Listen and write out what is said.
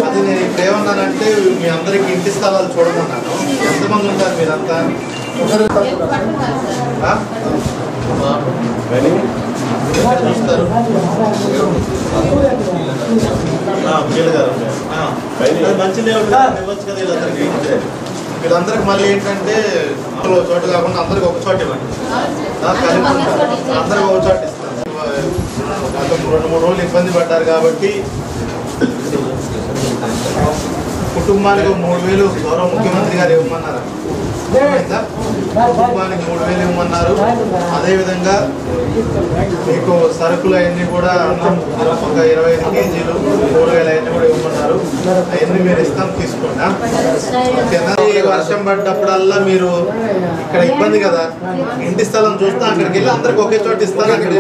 అది నేను ఇప్పుడు ఏమన్నానంటే మీ అందరికి ఇంటి స్థలాలు చూడమన్నాను. ఎంతమంది ఉంటారు మీరంతా? చూస్తారు మంచి ఇవ్వచ్చు కదా వీళ్ళందరికీ. వీళ్ళందరికి మళ్ళీ ఏంటంటే చోటు కాకుండా అందరికి ఒక చోట ఇవ్వండి. అందరికి ఒక చోట ఇస్తాను. 2-3 రోజులు ఇబ్బంది పడ్డారు కాబట్టి కుటుంబానికి 3,000 గౌరవ ముఖ్యమంత్రి గారు ఇవ్వమన్నారు. కుటుంబానికి 3,000 ఇవ్వమన్నారు. అదేవిధంగా మీకు సరుకులు అవన్నీ కూడా ఒక 25 కేజీలు 3,000 అవన్నీ కూడా ఇవ్వమన్నారు. అవన్నీ మీరు ఇస్తాం, తీసుకోండి. ఓకేనా? వర్షం పడ్డప్పుడల్లా మీరు ఇక్కడ ఇబ్బంది కదా, ఇంటి స్థలం చూస్తే అక్కడికి వెళ్ళి అందరికి ఒకే చోట ఇస్తారు. అక్కడ